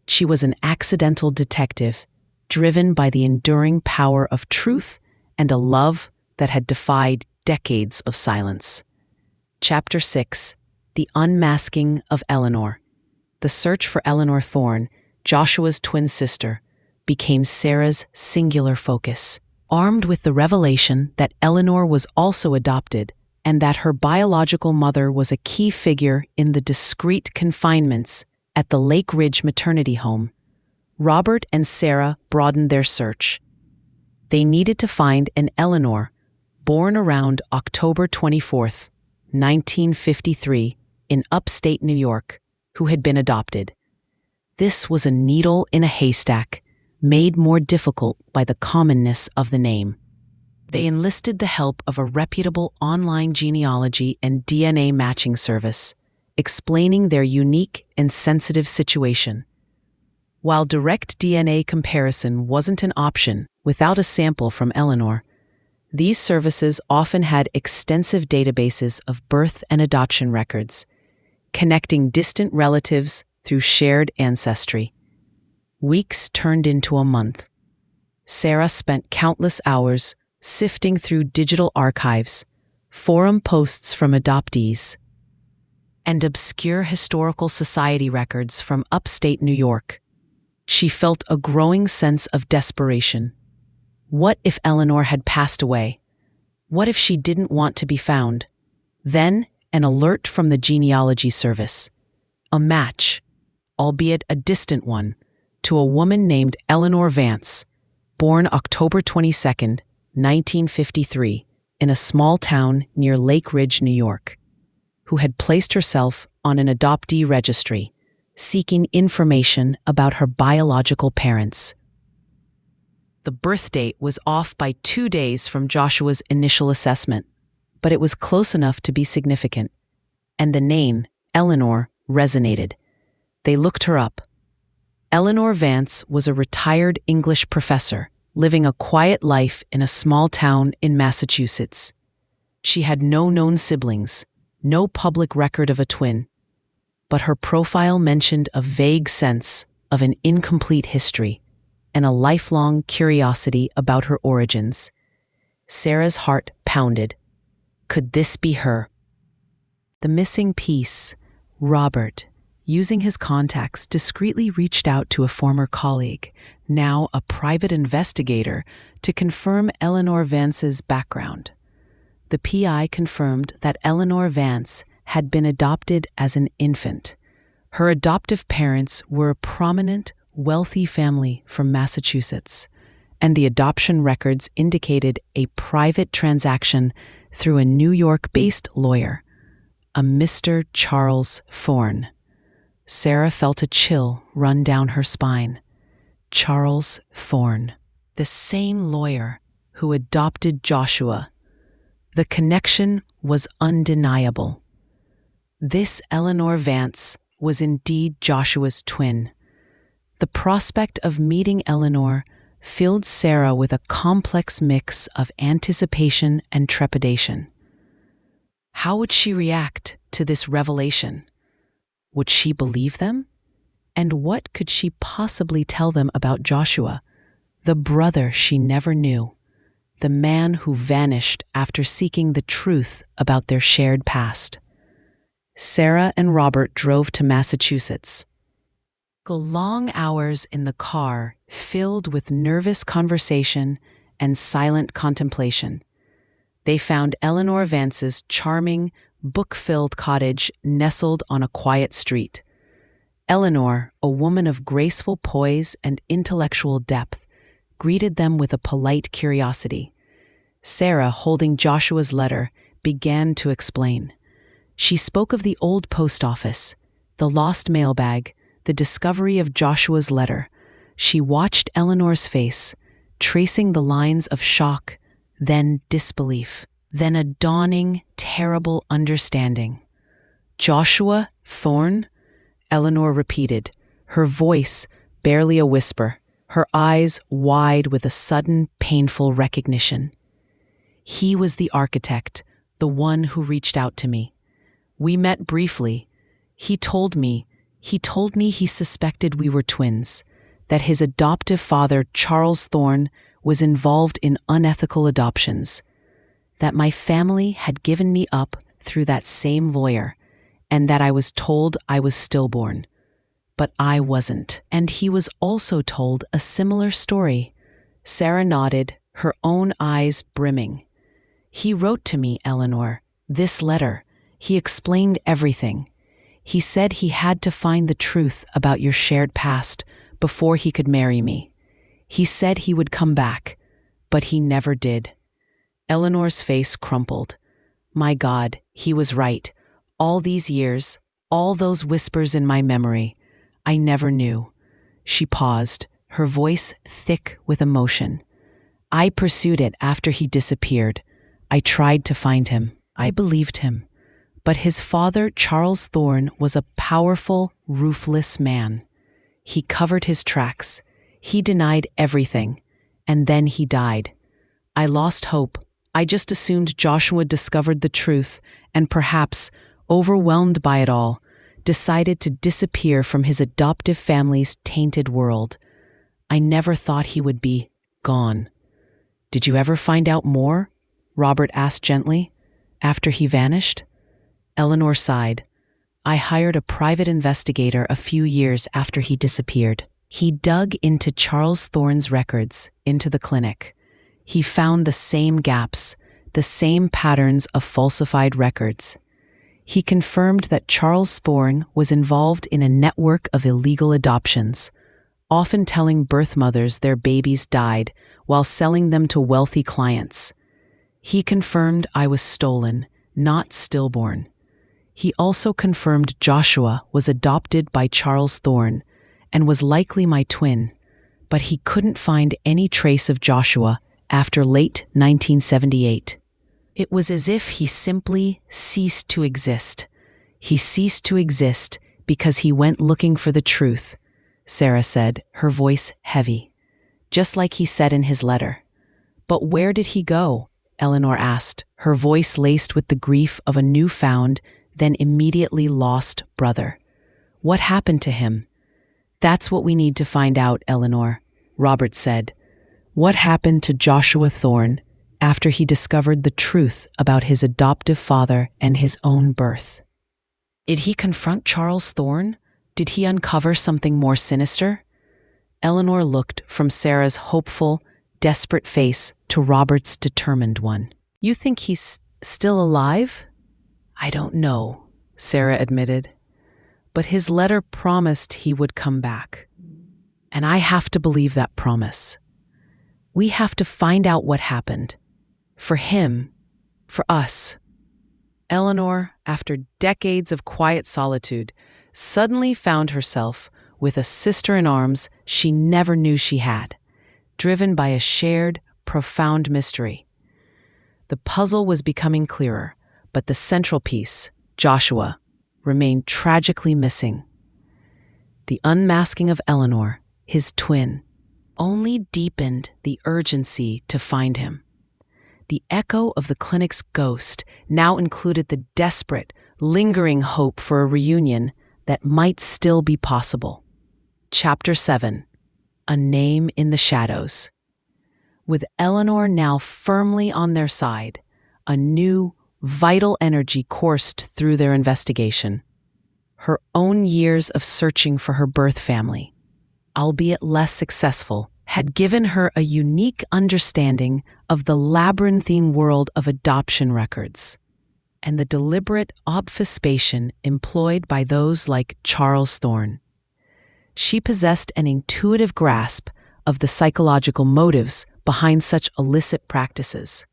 She was an accidental detective, driven by the enduring power of truth and a love that had defied decades of silence. Chapter 6: The Unmasking of Eleanor. The search for Eleanor Thorne, Joshua's twin sister, became Sarah's singular focus. Armed with the revelation that Eleanor was also adopted and that her biological mother was a key figure in the discreet confinements at the Lake Ridge maternity home, Robert and Sarah broadened their search. They needed to find an Eleanor, born around October 24th, 1953, in upstate New York, who had been adopted. This was a needle in a haystack, made more difficult by the commonness of the name. They enlisted the help of a reputable online genealogy and DNA matching service, explaining their unique and sensitive situation. While direct DNA comparison wasn't an option without a sample from Eleanor, these services often had extensive databases of birth and adoption records, connecting distant relatives through shared ancestry. Weeks turned into a month. Sarah spent countless hours sifting through digital archives, forum posts from adoptees, and obscure historical society records from upstate New York. She felt a growing sense of desperation. What if Eleanor had passed away? What if she didn't want to be found? Then, an alert from the genealogy service. A match, albeit a distant one, to a woman named Eleanor Vance, born October 22nd, 1953, in a small town near Lake Ridge, New York, who had placed herself on an adoptee registry, seeking information about her biological parents. The birth date was off by 2 days from Joshua's initial assessment, but it was close enough to be significant, and the name, Eleanor, resonated. They looked her up. Eleanor Vance was a retired English professor living a quiet life in a small town in Massachusetts. She had no known siblings, no public record of a twin, but her profile mentioned a vague sense of an incomplete history and a lifelong curiosity about her origins. Sarah's heart pounded. Could this be her? The missing piece, Robert, using his contacts, discreetly reached out to a former colleague, now a private investigator, to confirm Eleanor Vance's background. The PI confirmed that Eleanor Vance had been adopted as an infant. Her adoptive parents were a prominent, wealthy family from Massachusetts, and the adoption records indicated a private transaction through a New York-based lawyer, a Mr. Charles Thorne. Sarah felt a chill run down her spine. Charles Thorne, the same lawyer who adopted Joshua. The connection was undeniable. This Eleanor Vance was indeed Joshua's twin. The prospect of meeting Eleanor filled Sarah with a complex mix of anticipation and trepidation. How would she react to this revelation? Would she believe them? And what could she possibly tell them about Joshua, the brother she never knew, the man who vanished after seeking the truth about their shared past? Sarah and Robert drove to Massachusetts. Long hours in the car filled with nervous conversation and silent contemplation. They found Eleanor Vance's charming, book-filled cottage nestled on a quiet street. Eleanor, a woman of graceful poise and intellectual depth, greeted them with a polite curiosity. Sarah, holding Joshua's letter, began to explain. She spoke of the old post office, the lost mailbag, the discovery of Joshua's letter. She watched Eleanor's face, tracing the lines of shock, then disbelief, then a dawning, terrible understanding. "Joshua Thorne?" Eleanor repeated, her voice barely a whisper, her eyes wide with a sudden, painful recognition. "He was the architect, the one who reached out to me. We met briefly. He told me he suspected we were twins, that his adoptive father, Charles Thorne, was involved in unethical adoptions, that my family had given me up through that same lawyer, and that I was told I was stillborn. But I wasn't. And he was also told a similar story." Sarah nodded, her own eyes brimming. "He wrote to me, Eleanor, this letter. He explained everything. He said he had to find the truth about your shared past before he could marry me. He said he would come back, but he never did." Eleanor's face crumpled. My God, he was right. All these years, all those whispers in my memory, I never knew. She paused, her voice thick with emotion. "I pursued it after he disappeared. I tried to find him. I believed him. But his father, Charles Thorne, was a powerful, ruthless man. He covered his tracks. He denied everything. And then he died. I lost hope. I just assumed Joshua discovered the truth and perhaps, overwhelmed by it all, decided to disappear from his adoptive family's tainted world. I never thought he would be gone." "Did you ever find out more?" Robert asked gently, "after he vanished?" Eleanor sighed. "I hired a private investigator a few years after he disappeared. He dug into Charles Thorne's records, into the clinic. He found the same gaps, the same patterns of falsified records. He confirmed that Charles Thorne was involved in a network of illegal adoptions, often telling birth mothers their babies died while selling them to wealthy clients. He confirmed I was stolen, not stillborn. He also confirmed Joshua was adopted by Charles Thorne and was likely my twin, but he couldn't find any trace of Joshua after late 1978. It was as if he simply ceased to exist. He ceased to exist because he went looking for the truth," Sarah said, her voice heavy, just like he said in his letter. "But where did he go?" Eleanor asked, her voice laced with the grief of a newfound, then immediately lost brother. "What happened to him?" "That's what we need to find out, Eleanor," Robert said. "What happened to Joshua Thorne after he discovered the truth about his adoptive father and his own birth? Did he confront Charles Thorne? Did he uncover something more sinister?" Eleanor looked from Sarah's hopeful, desperate face to Robert's determined one. "You think he's still alive?" "I don't know," Sarah admitted. "But his letter promised he would come back. And I have to believe that promise. We have to find out what happened. For him, for us." Eleanor, after decades of quiet solitude, suddenly found herself with a sister in arms she never knew she had, driven by a shared, profound mystery. The puzzle was becoming clearer, but the central piece, Joshua, remained tragically missing. The unmasking of Eleanor, his twin, only deepened the urgency to find him. The echo of the clinic's ghost now included the desperate, lingering hope for a reunion that might still be possible. Chapter 7. A Name in the Shadows. With Eleanor now firmly on their side, a new, vital energy coursed through their investigation. Her own years of searching for her birth family, albeit less successful, had given her a unique understanding of the labyrinthine world of adoption records and the deliberate obfuscation employed by those like Charles Thorne. She possessed an intuitive grasp of the psychological motives behind such illicit practices.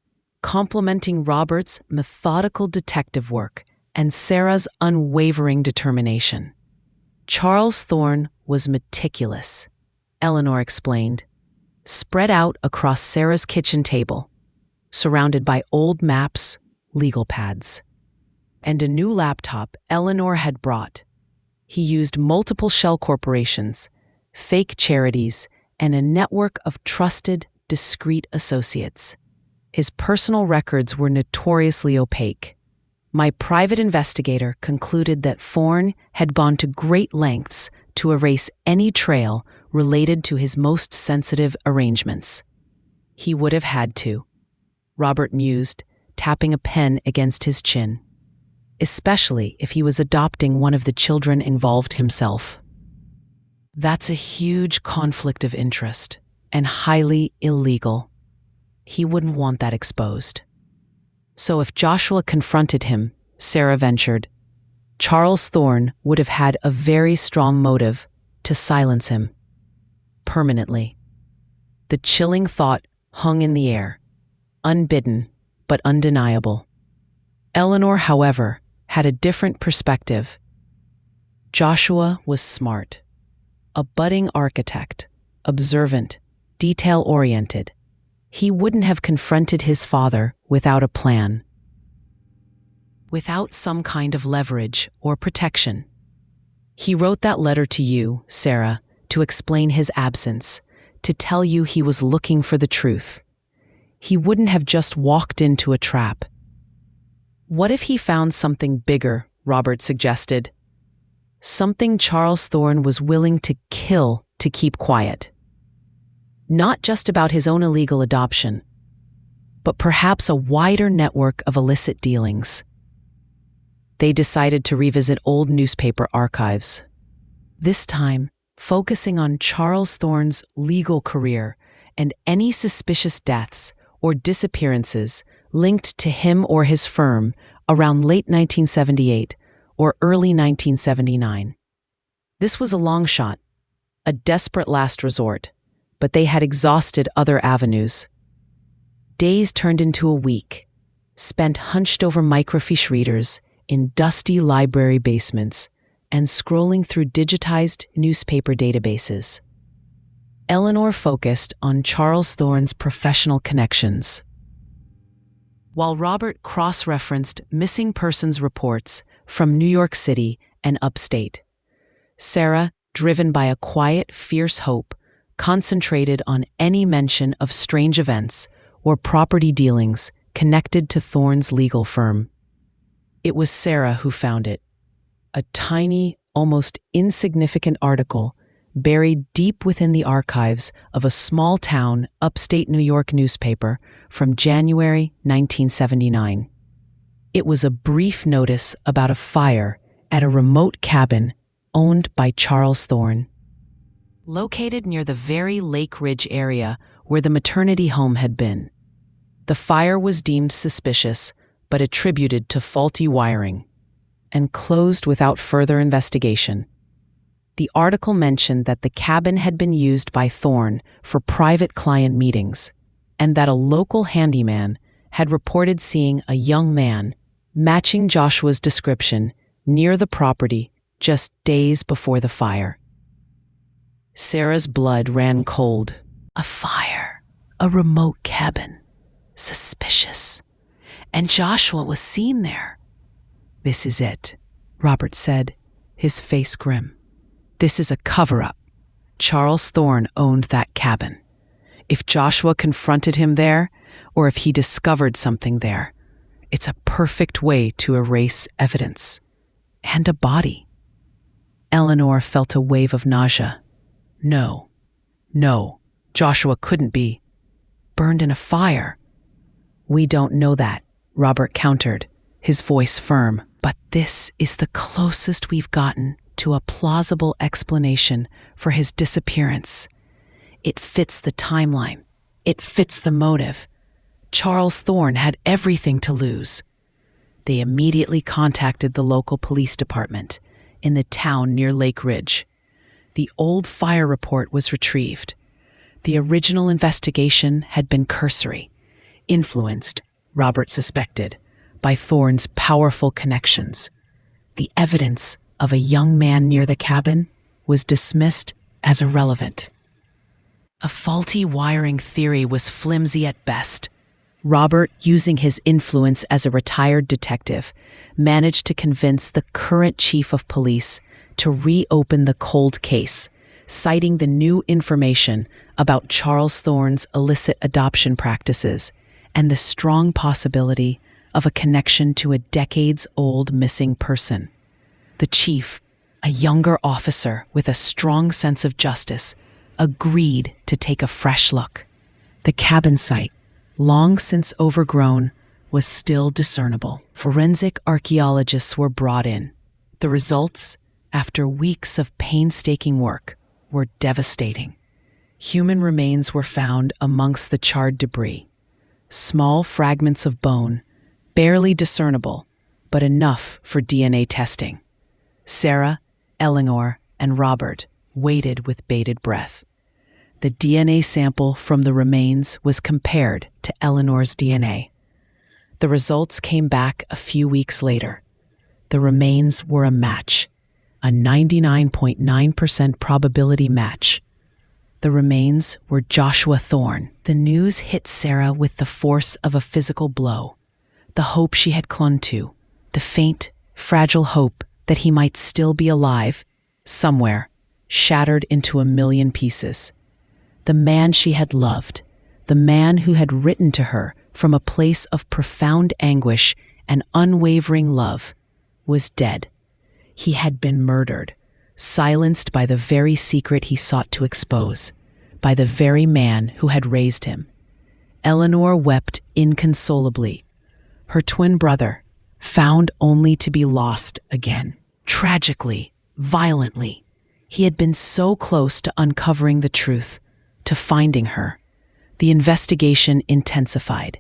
Complementing Robert's methodical detective work, and Sarah's unwavering determination. Charles Thorne was meticulous, Eleanor explained, spread out across Sarah's kitchen table, surrounded by old maps, legal pads, and a new laptop Eleanor had brought. He used multiple shell corporations, fake charities, and a network of trusted, discreet associates. His personal records were notoriously opaque. My private investigator concluded that Thorne had gone to great lengths to erase any trail related to his most sensitive arrangements. He would have had to, Robert mused, tapping a pen against his chin, especially if he was adopting one of the children involved himself. That's a huge conflict of interest and highly illegal. He wouldn't want that exposed. So if Joshua confronted him, Sarah ventured, Charles Thorne would have had a very strong motive to silence him. Permanently. The chilling thought hung in the air, unbidden but undeniable. Eleanor, however, had a different perspective. Joshua was smart, a budding architect, observant, detail-oriented. He wouldn't have confronted his father without a plan, without some kind of leverage or protection. He wrote that letter to you, Sarah, to explain his absence, to tell you he was looking for the truth. He wouldn't have just walked into a trap. What if he found something bigger, Robert suggested? Something Charles Thorne was willing to kill to keep quiet. Not just about his own illegal adoption, but perhaps a wider network of illicit dealings. They decided to revisit old newspaper archives, this time focusing on Charles Thorne's legal career and any suspicious deaths or disappearances linked to him or his firm around late 1978 or early 1979. This was a long shot, a desperate last resort, but they had exhausted other avenues. Days turned into a week, spent hunched over microfiche readers in dusty library basements and scrolling through digitized newspaper databases. Eleanor focused on Charles Thorne's professional connections, while Robert cross-referenced missing persons reports from New York City and upstate. Sarah, driven by a quiet, fierce hope, concentrated on any mention of strange events or property dealings connected to Thorne's legal firm. It was Sarah who found it, a tiny, almost insignificant article buried deep within the archives of a small-town upstate New York newspaper from January 1979. It was a brief notice about a fire at a remote cabin owned by Charles Thorne, located near the very Lake Ridge area where the maternity home had been. The fire was deemed suspicious, but attributed to faulty wiring, and closed without further investigation. The article mentioned that the cabin had been used by Thorne for private client meetings, and that a local handyman had reported seeing a young man matching Joshua's description near the property just days before the fire. Sarah's blood ran cold. A fire, a remote cabin, suspicious. And Joshua was seen there. "This is it," Robert said, his face grim. "This is a cover-up. Charles Thorne owned that cabin. If Joshua confronted him there, or if he discovered something there, it's a perfect way to erase evidence. And a body." Eleanor felt a wave of nausea. No, Joshua couldn't be. Burned in a fire. "We don't know that," Robert countered, his voice firm. "But this is the closest we've gotten to a plausible explanation for his disappearance. It fits the timeline. It fits the motive. Charles Thorne had everything to lose." They immediately contacted the local police department in the town near Lake Ridge. The old fire report was retrieved. The original investigation had been cursory, influenced, Robert suspected, by Thorne's powerful connections. The evidence of a young man near the cabin was dismissed as irrelevant. A faulty wiring theory was flimsy at best. Robert, using his influence as a retired detective, managed to convince the current chief of police to reopen the cold case, citing the new information about Charles Thorne's illicit adoption practices and the strong possibility of a connection to a decades-old missing person. The chief, a younger officer with a strong sense of justice, agreed to take a fresh look. The cabin site, long since overgrown, was still discernible. Forensic archaeologists were brought in. The results, after weeks of painstaking work, were devastating. Human remains were found amongst the charred debris. Small fragments of bone, barely discernible, but enough for DNA testing. Sarah, Eleanor, and Robert waited with bated breath. The DNA sample from the remains was compared to Eleanor's DNA. The results came back a few weeks later. The remains were a match, a 99.9% probability match. The remains were Joshua Thorne. The news hit Sarah with the force of a physical blow. The hope she had clung to, the faint, fragile hope that he might still be alive, somewhere, shattered into a million pieces. The man she had loved, the man who had written to her from a place of profound anguish and unwavering love, was dead. He had been murdered, silenced by the very secret he sought to expose, by the very man who had raised him. Eleanor wept inconsolably. Her twin brother, found only to be lost again. Tragically, violently. He had been so close to uncovering the truth, to finding her. The investigation intensified.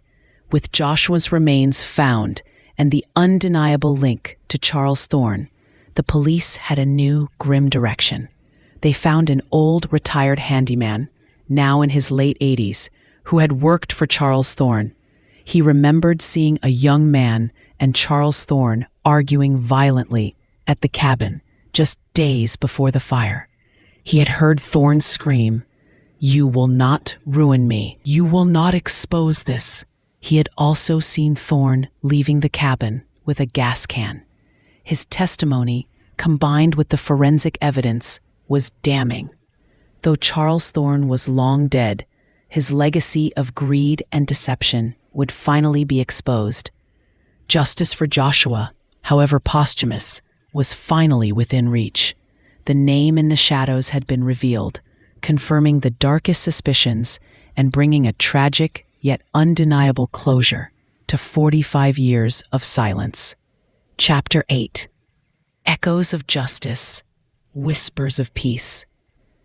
With Joshua's remains found and the undeniable link to Charles Thorne, the police had a new, grim direction. They found an old, retired handyman, now in his late 80s, who had worked for Charles Thorne. He remembered seeing a young man and Charles Thorne arguing violently at the cabin just days before the fire. He had heard Thorne scream, "You will not ruin me. You will not expose this." He had also seen Thorne leaving the cabin with a gas can. His testimony, combined with the forensic evidence, was damning. Though Charles Thorne was long dead, his legacy of greed and deception would finally be exposed. Justice for Joshua, however posthumous, was finally within reach. The name in the shadows had been revealed, confirming the darkest suspicions and bringing a tragic yet undeniable closure to 45 years of silence. Chapter 8. Echoes of Justice, Whispers of Peace.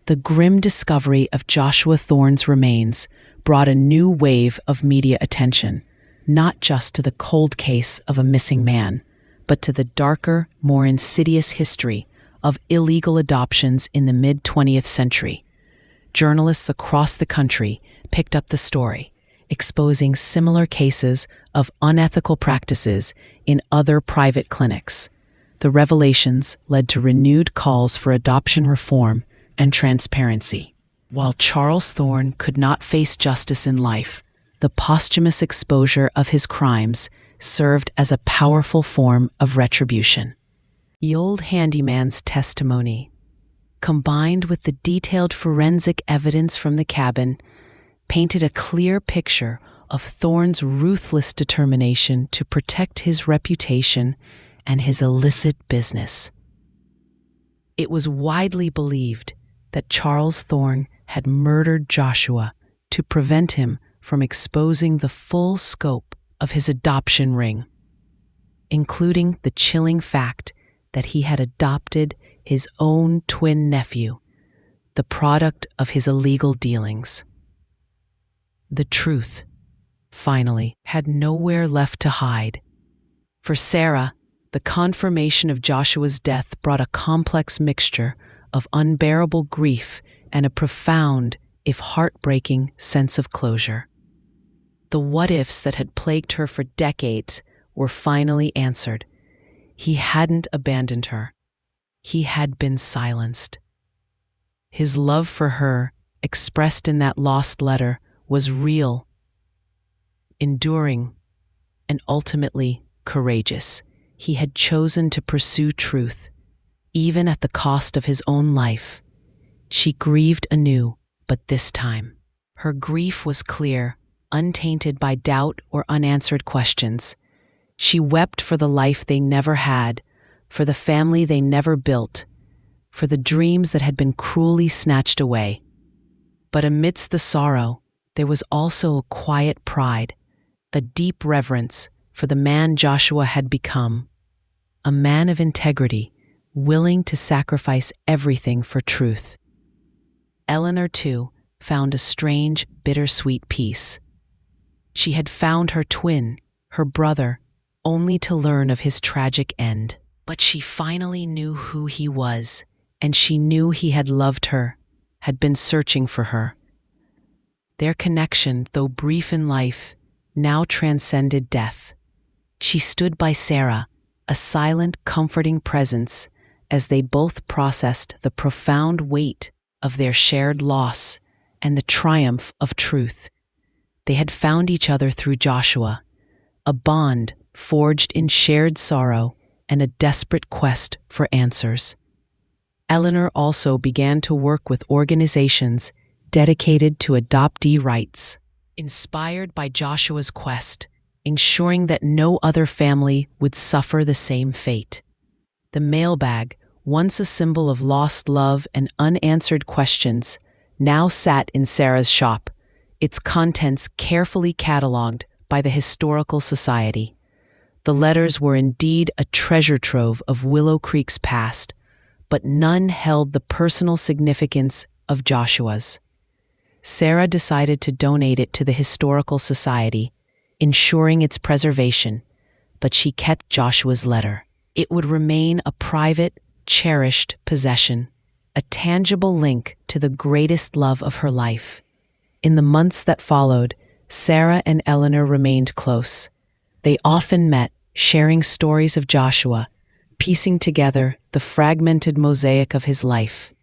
The grim discovery of Joshua Thorne's remains brought a new wave of media attention, not just to the cold case of a missing man, but to the darker, more insidious history of illegal adoptions in the mid-20th century. Journalists across the country picked up the story, exposing similar cases of unethical practices in other private clinics. The revelations led to renewed calls for adoption reform and transparency. While Charles Thorne could not face justice in life, the posthumous exposure of his crimes served as a powerful form of retribution. The old handyman's testimony, combined with the detailed forensic evidence from the cabin, painted a clear picture of Thorne's ruthless determination to protect his reputation and his illicit business. It was widely believed that Charles Thorne had murdered Joshua to prevent him from exposing the full scope of his adoption ring, including the chilling fact that he had adopted his own twin nephew, the product of his illegal dealings. The truth, finally, had nowhere left to hide. For Sarah, the confirmation of Joshua's death brought a complex mixture of unbearable grief and a profound, if heartbreaking, sense of closure. The what-ifs that had plagued her for decades were finally answered. He hadn't abandoned her. He had been silenced. His love for her, expressed in that lost letter, was real, enduring, and ultimately courageous. He had chosen to pursue truth, even at the cost of his own life. She grieved anew, but this time, her grief was clear, untainted by doubt or unanswered questions. She wept for the life they never had, for the family they never built, for the dreams that had been cruelly snatched away. But amidst the sorrow, there was also a quiet pride, a deep reverence for the man Joshua had become, a man of integrity, willing to sacrifice everything for truth. Eleanor, too, found a strange, bittersweet peace. She had found her twin, her brother, only to learn of his tragic end. But she finally knew who he was, and she knew he had loved her, had been searching for her. Their connection, though brief in life, now transcended death. She stood by Sarah, a silent, comforting presence, as they both processed the profound weight of their shared loss and the triumph of truth. They had found each other through Joshua, a bond forged in shared sorrow and a desperate quest for answers. Eleanor also began to work with organizations dedicated to adoptee rights, inspired by Joshua's quest, ensuring that no other family would suffer the same fate. The mailbag, once a symbol of lost love and unanswered questions, now sat in Sarah's shop, its contents carefully catalogued by the Historical Society. The letters were indeed a treasure trove of Willow Creek's past, but none held the personal significance of Joshua's. Sarah decided to donate it to the Historical Society, ensuring its preservation, but she kept Joshua's letter. It would remain a private, cherished possession, a tangible link to the greatest love of her life. In the months that followed, Sarah and Eleanor remained close. They often met, sharing stories of Joshua, piecing together the fragmented mosaic of his life.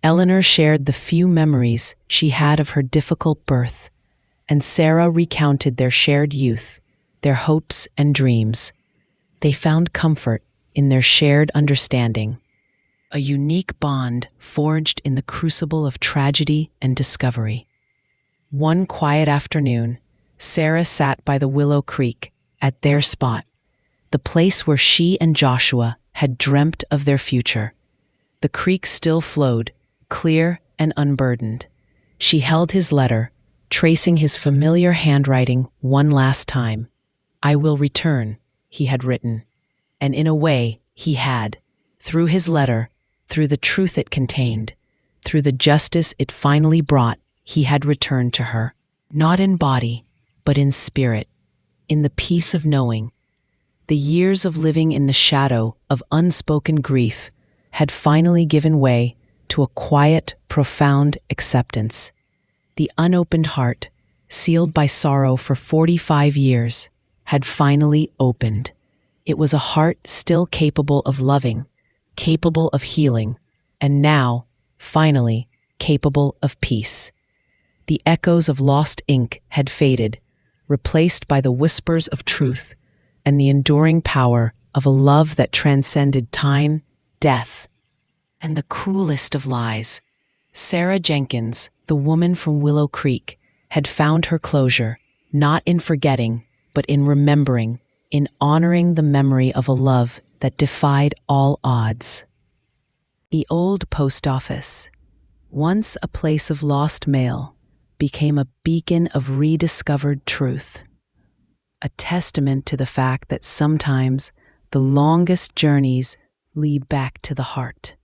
Eleanor shared the few memories she had of her difficult birth, and Sarah recounted their shared youth, their hopes and dreams. They found comfort in their shared understanding, a unique bond forged in the crucible of tragedy and discovery. One quiet afternoon, Sarah sat by the Willow Creek at their spot, the place where she and Joshua had dreamt of their future. The creek still flowed, clear and unburdened. She held his letter, tracing his familiar handwriting one last time. "I will return," he had written. And in a way, he had. Through his letter, through the truth it contained, through the justice it finally brought, he had returned to her. Not in body, but in spirit, in the peace of knowing. The years of living in the shadow of unspoken grief had finally given way to a quiet, profound acceptance. The unopened heart, sealed by sorrow for 45 years, had finally opened. It was a heart still capable of loving, capable of healing, and now, finally, capable of peace. The echoes of lost ink had faded, replaced by the whispers of truth and the enduring power of a love that transcended time, death, and the cruelest of lies. Sarah Jenkins, the woman from Willow Creek, had found her closure, not in forgetting, but in remembering, in honoring the memory of a love that defied all odds. The old post office, once a place of lost mail, became a beacon of rediscovered truth, a testament to the fact that sometimes the longest journeys lead back to the heart.